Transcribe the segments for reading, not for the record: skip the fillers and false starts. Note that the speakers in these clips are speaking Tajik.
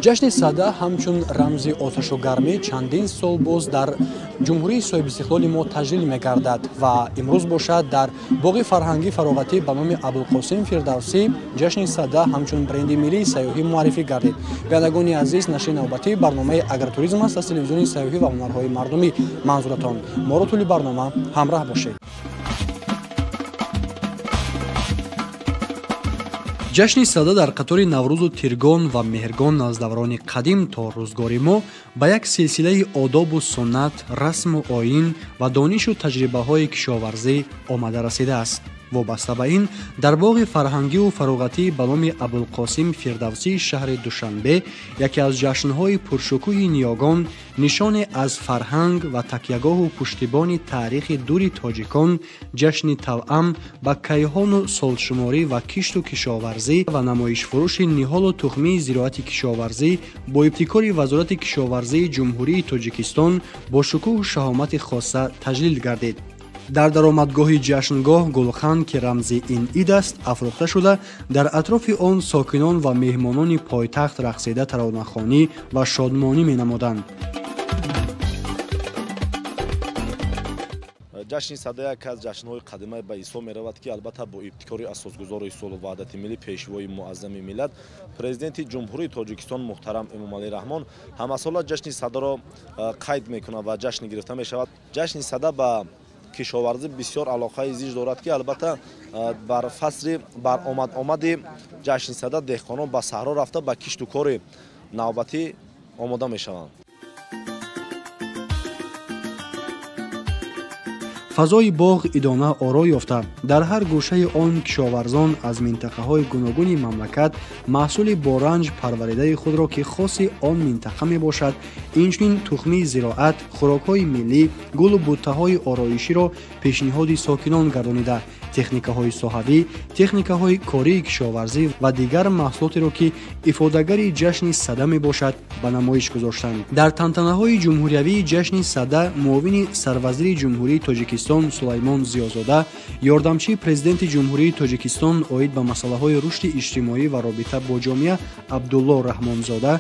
ҷашни сада ҳамчун рамзи оташу гармӣ чандин сол боз дар ҷумҳурии соҳибистиқлоли мо таҷлил мегардад ва имрӯз бошад дар боғи фарҳангии фароғатӣ ба номи Абулқосим Фирдавсӣ ҷашни сада ҳамчун бренди миллии сайёҳӣ муаррифӣ гардид. Бинандагони азиз, нашри навбатии барномаи Агротуризм аст аз телевизиони сайёҳӣ ва ҳунарҳои мардумӣ манзуратон. Моро тӯли барнома ҳамроҳ бошед. ҷашни сада дар қатори наврӯзу тиргон ва меҳргон аз даврони қадим то рӯзгори мо ба як силсилаи одобу суннат, расму оин ва донишу таҷрибаҳои кишоварзӣ омада расидааст. вобаста ба ин дар боғи фарҳангиву фароғатӣ ба номи Абулқосим Фирдавсии шаҳри Душанбе яке аз ҷашнҳои пуршукӯҳи ниёгон, нишоне аз фарҳанг ва такягоҳу пуштибони таърихи дури тоҷикон, ҷашни тавъам ба кайҳону солшуморӣ ва кишту кишоварзӣ ва намоишфурӯши ниҳолу тухмии зироати кишоварзӣ бо ибтикори Вазорати кишоварзии Ҷумҳурии Тоҷикистон бо шукӯҳу шаҳомати хоса таҷлил гардид. дар даромадгоҳи ҷашнгоҳ Гулхан, ки рамзи ин ид аст, афрохта шуда, дар атрофи он сокинон ва меҳмонони пойтахт рақсида таронахонӣ ва шодмонӣ менамуданд. ҷашни сада як аз ҷашнҳои қадима ба ҳисоб меравад, ки албатта бо ибтикори асосгузори Усулу ваҳдати миллӣ, пешвои муаззами миллат, президенти ҷумҳурии Тоҷикистон муҳтарам Эмомалӣ Раҳмон ҳамасола ҷашни садаро қайд мекунад ва ҷашн гирифта мешавад. ҷашни сада ба кишоварзӣ бисёр алоқаи зич дорад, ки албатта бар фасли бар омади ҷашни сада деҳқонон ба саҳро рафта ба кишту кори навбатӣ омода мешаванд. фазои боғ идона оро ёфта, дар ҳар гӯшаи он кишоварзон аз минтақаҳои гуногуни мамлакат маҳсули боранҷ парваридаи худро, ки хоси он минтақа мебошад, инчунин тухмии зироат, хӯрокҳои миллӣ, гулу буттаҳои ороиширо пешниҳоди сокинон гардонида, техникаҳои соҳавӣ, техникаҳои кории кишоварзӣ ва дигар маҳсулотеро, ки ифодагари ҷашни сада мебошад, ба намоиш гузоштанд. дар тантанаҳои ҷумҳуриявии ҷашни сада муовини сарвазири ҷумҳурии Тоҷикистон Сулаймон Зиёзода, ёрдамчии президенти ҷумҳурии Тоҷикистон оид ба масъалаҳои рушди иҷтимоӣ ва робита бо ҷомеа Абдулло Раҳмонзода,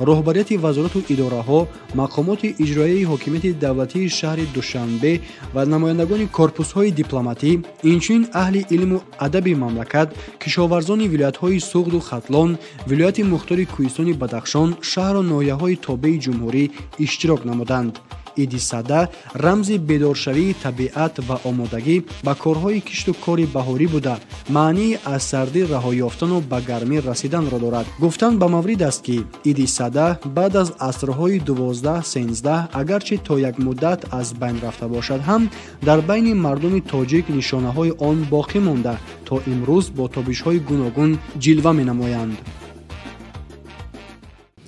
роҳбарияти вазорату идораҳо, мақомоти иҷроияи ҳокимияти давлатии шаҳри Душанбе ва намояндагони корпусҳои дипломатӣ, инчунин аҳли илму адаби мамлакат, кишоварзони вилоятҳои Суғду Хатлон, вилояти мухтори Кӯҳистони Бадахшон, шаҳру ноҳияҳои тобеи ҷумҳурӣ иштирок намуданд. иди сада рамзи бедоршавии табиат ва омодагӣ ба корҳои кишту кори баҳорӣ буда, маънии аз сардӣ раҳо ёфтану ба гармӣ расиданро дорад. гуфтан ба маврид аст, ки иди сада баъд аз асрҳои 12-13 агарчи то як муддат аз байн рафта бошад ҳам дар байни мардуми тоҷик нишонаҳои он боқӣ монда, то имрӯз бо тобишҳои гуногун ҷилва менамоянд.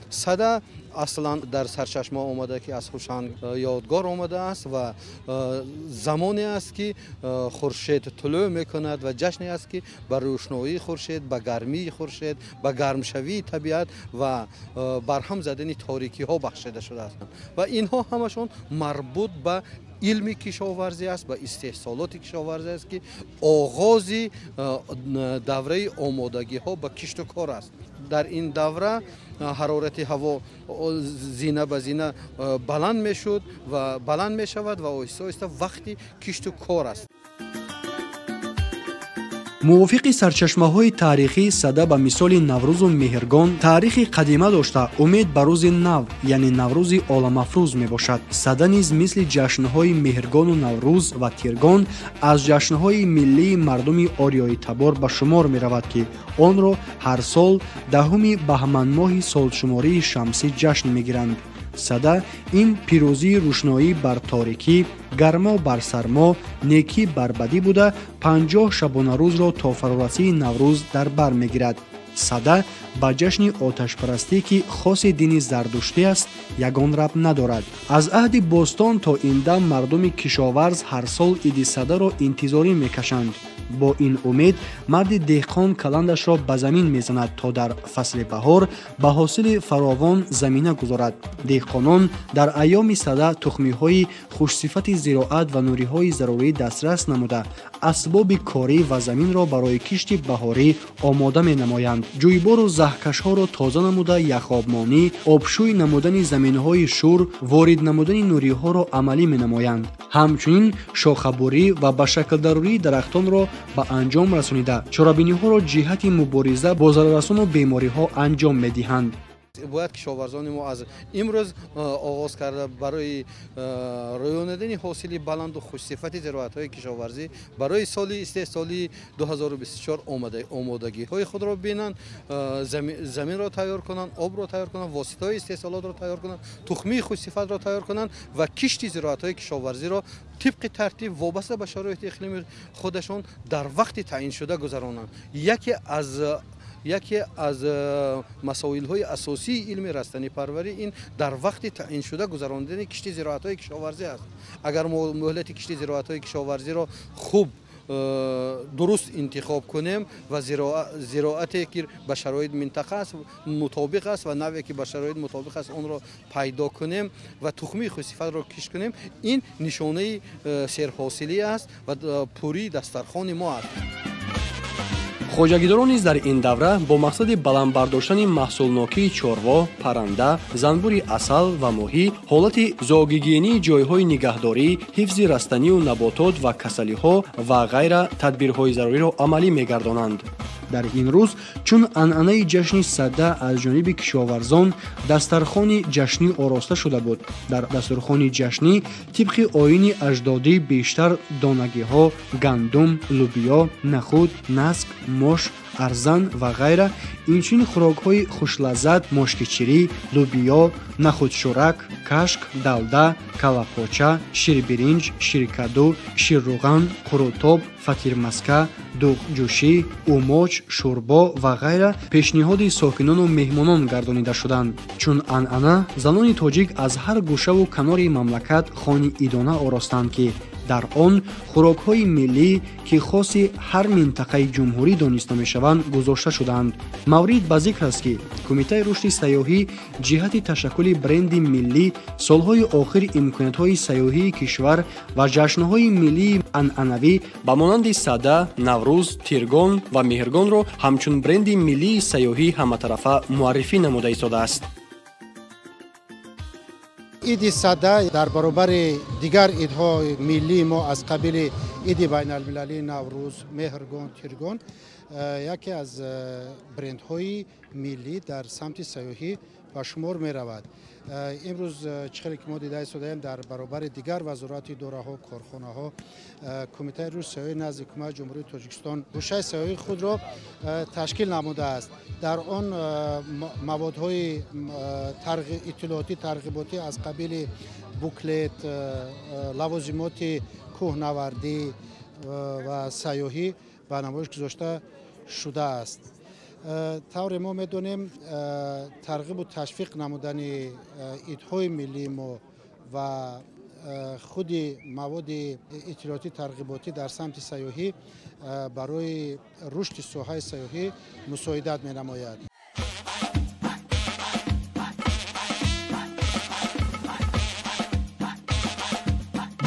сада аслан дар сарчашма омада, ки аз хушанг ёдгор омадааст ва замоне аст, ки хуршед тулӯ мекунад ва ҷашне аст, ки ба рӯшноии хуршед, ба гармии хуршед, ба гармшавии табиат ва барҳам задани торикиҳо бахшида шудаастанд ва инҳо ҳамашон марбут ба илми кишоварзӣ аст, ба истеҳсолоти кишоварзӣ аст, ки оғози давраи омодагиҳо ба кишту кор аст. дар ин давра ҳарорати ҳаво зина ба зина баланд мешуд ва баланд мешавад ва оҳиста оҳиста вақти кишту кор аст. мувофиқи сарчашмаҳои таърихӣ, сада ба мисоли наврӯзу меҳргон таърихи қадима дошта, умед ба рӯзи нав, яъне наврӯзи оламафрӯз мебошад. сада низ мисли ҷашнҳои меҳргону наврӯз ва тиргон аз ҷашнҳои миллии мардуми орёи табор ба шумор меравад, ки онро ҳар сол 10 баҳманмоҳи солшумории шамсӣ ҷашн мегиранд. сада ин пирӯзии рӯшноӣ бар торикӣ, гармо бар сармо, некӣ бар бадӣ буда 50 шабонарӯзро то фарорасии наврӯз дар бар мегирад. сада ба ҷашни оташпарастӣ, ки хоси дини зардуштӣ аст, ягон рабт надорад. аз аҳди бостон то ин дам мардуми кишоварз ҳар сол иди садаро интизорӣ мекашанд. бо ин умед марди деҳқон каландашро ба замин мезанад, то дар фасли баҳор ба ҳосили фаровон замина гузорад. деҳқонон дар айёми сада тухмиҳои хушсифати зироат ва нуриҳои зарурӣ дастрас намуда, асбоби корӣ ва заминро барои кишти баҳорӣ омода менамоянд. ҷӯйбору каҳкашҳоро тоза намуда яхобмонӣ, обшӯй намудани заминҳои шур, ворид намудани нуриҳоро амалӣ менамоянд. ҳамчунин шохабурӣ ва ба шаклдарории дарахтонро ба анҷом расонида чорабиниҳоро ҷиҳати мубориза бо зараррасону бемориҳо анҷом медиҳанд. باید کشاورزان ما از امروز آغاز کرده برای رایانیدن حاصل بلند و خوشصفت زراعت‌های کشاورزی برای سال استحصالی 2024 آمادگی‌های خود را ببینند، زمین را تیار کنند، آب را تیار کنند، واسطه‌های استحصالات را تیار کنند، تخمی خوشصفت را تیار کنند و کشت زراعت‌های کشاورزی را طبق ترتیب وابسته به شرایط اقلیمی خودشان در وقت تعیین شده گذرانند. یکی از مسائل‌های اساسی علم رستنی پروری این در وقت تعیین شده گذراندن کشت زراعت‌های کشاورزی است. اگر ما مهلت کشت زراعت‌های کشاورزی را خوب درست انتخاب کنیم و زراعتی که به شرایط منطقه است مطابق است و نوعی که به شرایط مطابق است اون را پیدا کنیم و تخمی خوشصفت را کشت کنیم، این نشانه سرحاصلی است و پوری دسترخوان ما است. хоҷагидорон низ дар ин давра бо мақсади баланд бардоштани маҳсулнокии чорво, парранда, занбури асал ва моҳӣ, ҳолати зоогигиении ҷойҳои нигаҳдорӣ, ҳифзи растанию наботот ва касалиҳо ва ғайра тадбирҳои заруриро амалӣ мегардонанд. дар ин рӯз чун анъанаи ҷашни садда аз ҷониби кишоварзон дастархони ҷашнӣ ороста шуда буд. дар дастурхони ҷашнӣ тибқи оини аҷдодӣ бештар донагиҳо, гандум, лӯбиё, нахуд, наск, мош, арзан ва ғайра, инчунин хӯрокҳои хушлаззат, мошкичирӣ, лӯбиё, нахудшӯрак, кашк, далда, калапоча, ширбиринҷ, ширкаду, ширруған, қурутоб, фатирмаска, дуғҷӯшӣ, умоч, шӯрбо ва ғайра пешниҳоди сокинону меҳмонон гардонида шуданд. чун анъана занони тоҷик аз ҳар гӯшаву канори мамлакат хони идона оростанд ки дар он хӯрокҳои миллӣ ки хоси ҳар минтақаи ҷумҳурӣ дониста мешаванд гузошта шудаанд. маврид ба зикр аст ки кумитаи рушди сайёҳӣ ҷиҳати ташаккули бренди миллӣ солҳои охир имкониятҳои сайёҳии кишвар ва ҷашнҳои миллии анъанавӣ ба монанди садда, наврӯз, тиргон ва меҳргонро ҳамчун бренди миллии сайёҳӣ ҳаматарафа муаррифӣ намуда истодааст. ایدی سده در برابر دیگر ایدهای ملی ما از قبیل ایدی بین المللی نوروز، مهرگان، تیرگان یکی از برندهای ملی در سمت سیاحی به شمار می رود. امروز چقدر که ما دیده ایستادیم در برابر دیگر وزارت اداره ها، کارخانه ها، کمیته روز سیاحی نزد حکومت جمهوری تاجیکستان گوشه سیاحی خود را تشکیل نموده است. در آن موادهای اطلاعاتی ترغیباتی از قبیل بوکلت، لوازمات کوهنوردی و سیاحی به نمایش گذاشته شده است. طور ما میدونیم ترغیب و تشویق نمودن ایدهای ملی ما و خود مواد اطلاعاتی ترغیباتی در سمت سیاحی برای رشد ساحه سیاحی مساعدت می نماید.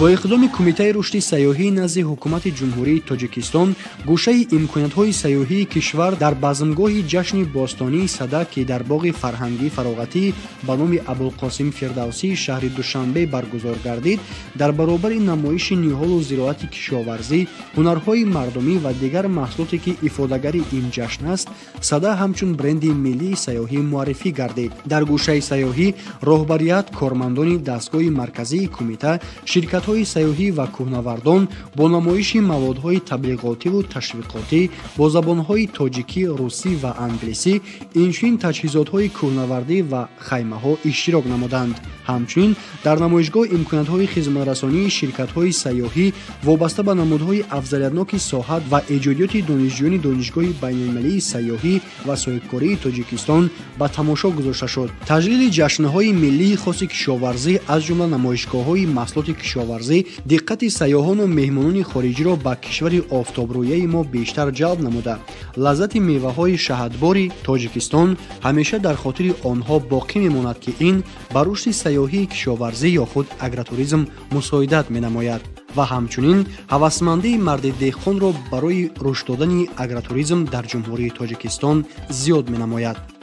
با اقدام کمیته رشد سیاحی نزد حکومت جمهوری تاجیکستان گوشه امکانات‌های سیاحی کشور در بزمگاه جشن باستانی سده که در باغ فرهنگی فراغتی به نام ابوالقاسم فردوسی شهر دوشنبه برگزار گردید در برابر نمایش نهال و زراعت کشاورزی، هنرهای مردمی و دیگر محصولاتی که افاده‌گر این جشن است، سده همچون برند ملی سیاحی معرفی گردید. در گوشه سیاحی راهبریت، کارمندان دستگاه مرکزی کمیته، شرکت‌های سیاحی و کوهنوردان با نمایش موادهای تبلیغاتی و تشویقاتی با زبانهای تاجیکی، روسی و انگلیسی، اینچنین تجهیزات‌های کوهنوردی و خیمه‌ها اشتراک نمودند. همچنین در نمایشگاه امکانات‌های خدمت‌رسانی شرکت‌های سیاحی وابسته به نمودهای افضلیت‌ناک ساحت و ایجادیات دانشجویان دانشگاه بین‌المللی سیاحی و صاحبکاری تاجیکستان به تماشا گذاشته شد. تجلیل جشن‌های ملی خاص کشاورزی از جمله نمایشگاه‌های محصولات کشاورزی دقت سیاحان و مهمانان خارجی را به کشور آفتابرویه ما بیشتر جلب نموده لذت میوه‌های شهدباری تاجیکستان همیشه در خاطر آنها باقی میماند که این بر رشد سیاحی کشاورزی یا خود اگروتوریسم مساعدت می‌نماید و همچنین هوسمندی مرد دهقان را برای رشد دادن اگروتوریسم در جمهوری تاجیکستان زیاد می‌نماید.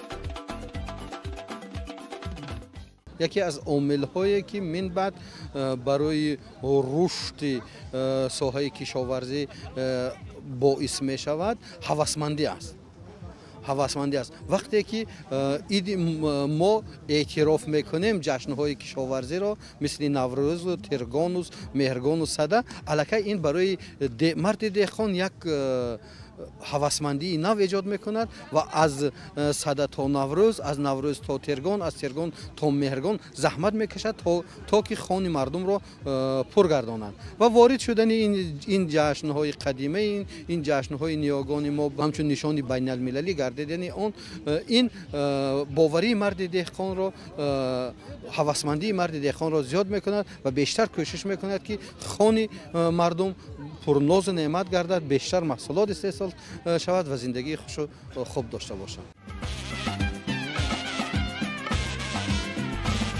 یکی از عامل‌هایی که من بعد برای رشد ساحه کشاورزی باعث می شود هوسمندی است. وقتی که ما اعتراف میکنیم جشن‌های کشاورزی را مثل نوروز و تیرگان و مهرگان و سده، الکی این برای مرد دهقان یک هوسمندی نو ایجاد میکند و از سده تا نوروز، از نوروز تا تیرگان، از تیرگان تا مهرگان زحمت میکشد تا که خان مردم را پر گردانند و وارد شدن این جشن‌های قدیمه، این جشن‌های نیاگان ما همچون نشان بین المللی گردید. یعنی این باوری مرد دهقان را، هوسمندی مرد دهقان را زیاد میکند و بیشتر کوشش میکند که خان مردم پرناز و نعمت گردد، بیشتر محصولات استحصال شود و زندگی خوش و خوب داشته باشد.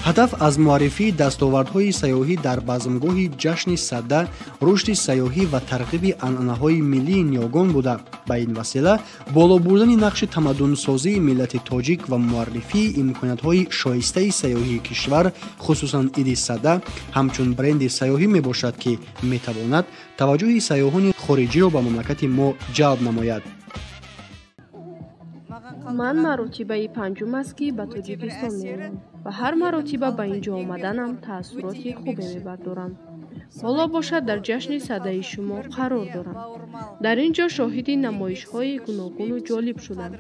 هدف از معرفی دستاوردهای سیاحی در بزمگاه جشن سده رشد سیاحی و ترغیب عنعنه‌های ملی نیاگان بوده. به این وسیله بالا بردن نقش تمدن‌سازی ملت تاجیک و معرفی امکانات‌های شایسته سیاحی کشور، خصوصاً عید سده همچون برند سیاحی میباشد که میتواند توجه سیاحان خارجی را به مملکت ما جلب نماید. من مراتبه پنجم است که به تاجیکستان میروم و هر مراتبه به اینجا آمدنم تأثیراتی خوبی میبردارم. حالا باشد در جشن سده شما قرار دارم. در اینجا شاهد نمایش‌های گوناگون و جالب شدم.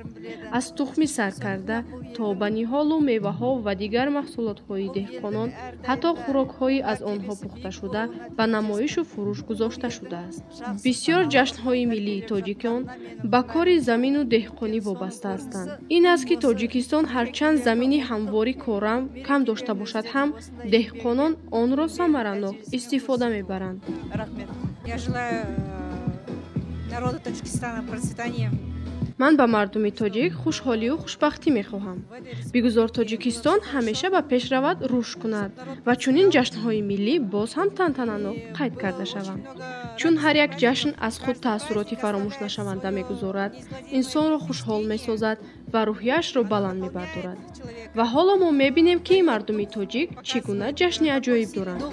از تخم سرکرده تا به نهال و میوه‌ها و دیگر محصولات‌های دهقانان، حتی خوراک‌های از آنها پخته شده به نمایش و فروش گذاشته شده است. بسیار جشن‌های ملی تاجیکان به کار زمین و دهقانی وابسته هستند. این است که تاجیکستان هرچند زمینی همواری کارم کم داشته باشد هم دهقانان آن را ثمرانок استفاده میبرند. من به مردم تاجیک خوشحالی و خوشبختی میخواهم. بگذار تاجیکستان همیشه به پیش رود، رشد کند و چنین جشن‌های ملی باز هم تنتنانok قید کرده شوند. چون هر یک جشن از خود تأثیراتی فراموش نشونده میگذارد، انسان را خوشحال میسازد و روحیش را بلند میبردارد. و حالا ما میبینیم که مردم تاجیک چگونه جشن عجایب دارند.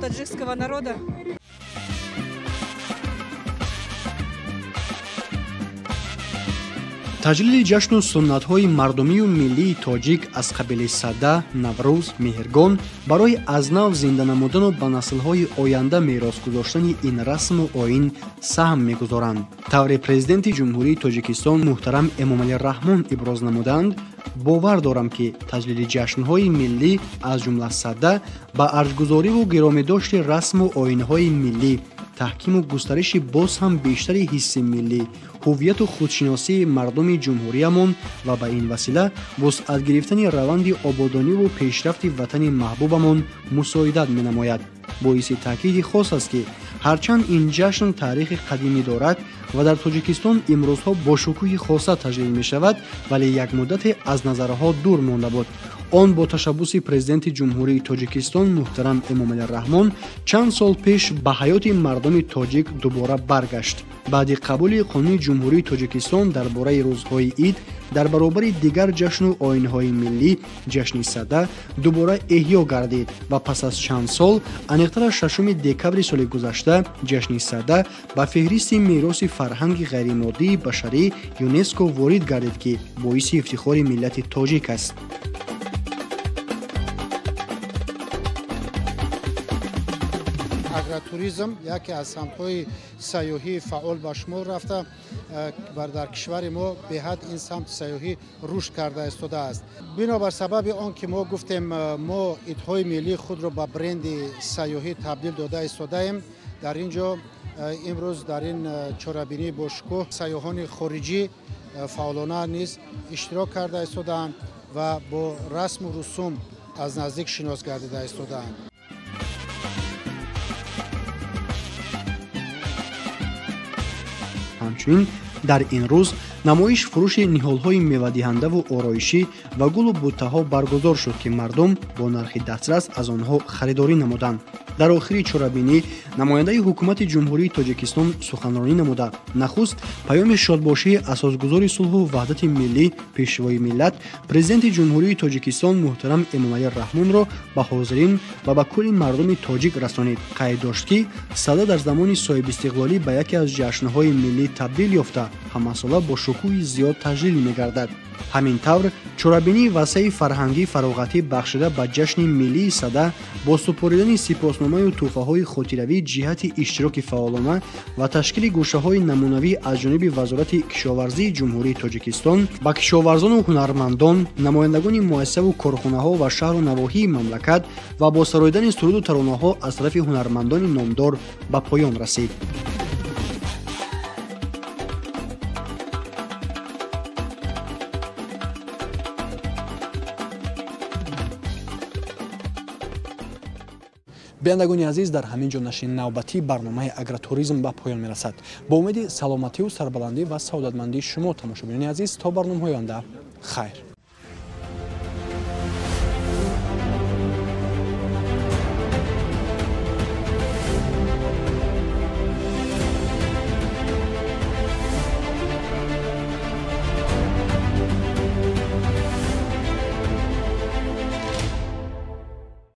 таджикского народа. تجلیل جشن و سنت‌های مردمی و ملی تاجیک از قبیل سده، نوروز، مهرگان برای از نو زنده نمودن و به نسل‌های آینده میراث گذاشتن این رسم و آیین سهم می‌گذارند. طور پرزیدنت جمهوری تاجیکستان محترم امامعلی رحمان ابراز نمودند: باور دارم که تجلیل جشن‌های ملی از جمله سده به ارجگذاری و گرامی‌داشت رسم و آیین‌های ملی، تحکیم و گسترش باز هم بیشتر حس ملی، هویت و خودشناسی مردم جمهوریمان و به این وسیله وسعت گرفتن روند آبادانی و پیشرفت وطن محبوبمان مساعدت می‌نماید. باعث تاکید خاص است که هرچند این جشن تاریخ قدیمی دارد و در تاجیکستان امروزها با شکوه خاصه تجلیل می شود، ولی یک مدت از نظرها دور مانده بود. آن با تشبوس پرزیدنت جمهوری تاجیکستان محترم امامعلی رحمان چند سال پیش به حیات مردم تاجیک دوباره برگشت. بعد قبول قانون جمهوری تاجیکستان درباره روزهای عید در برابر دیگر جشن و آیین‌های ملی، جشن سده دوباره احیا گردید و پس از چند سال انیقتر 6 دکبر سال گذشته جشن سده به فهرست میراث فرهنگ غیرمادی بشری یونسکو وارد گردید که باعث افتخار ملت تاجیک است. توریسم یکی از سمت‌های سیاحی فعال به شمار رفته و در کشور ما به حد این سمت سیاحی رشد کرده استوده است. بنابر سبب آن که ما گفتیم ما عیدهای ملی خود را به برند سیاحی تبدیل داده استوده ایم، در اینجا امروز در این چهاربینی با شکوه سیاحان خارجی فعالانه نیز اشتراک کرده استودند و با رسم و رسوم از نزدیک شناس گردیده استودند. همچنین در این روز намоиш фурӯши ниҳолҳои мевадиҳандаву ороишӣ ва гулу буттаҳо баргузор шуд ки мардум бо нархи дастрас аз онҳо харидорӣ намуданд. дар охири чорабинӣ намояндаи ҳукумати ҷумҳурии тоҷикистон суханронӣ намуда нахуст паёми шодбошии асосгузори сулҳу ваҳдати миллӣ пешвои миллат президенти ҷумҳурии тоҷикистон муҳтарам Эмомалӣ Раҳмонро ба ҳозирин ва ба кулли мардуми тоҷик расонид. қайд дошт ки сада дар замони соҳибистиқлолӣ ба яке аз ҷашнҳои миллӣ табдил ёфта ҳамасола бо шукӯҳи зиёд таҷлил мегардад. ҳамин тавр чорабинии васеъи фарҳангӣ фароғатӣ бахшида ба ҷашни миллии сада бо супоридани сипосномаю тӯҳфаҳои хотиравӣ ҷиҳати иштироки фаъолона ва ташкили гӯшаҳои намунавӣ аз ҷониби вазорати кишоварзии ҷумҳурии тоҷикистон ба кишоварзону ҳунармандон, намояндагони муассисаву корхонаҳо ва шаҳру навоҳии мамлакат ва бо сароидани суруду таронаҳо аз тарафи ҳунармандони номдор ба поён расид. биандагони азиз, дар ҳамин ҷо нашри навбатии барномаи агротуризм ба поён мерасад. бо умеди саломативу сарбаландӣ ва саодатмандии шумо тамошобинони азиз, то барномаҳои оянда, хайр.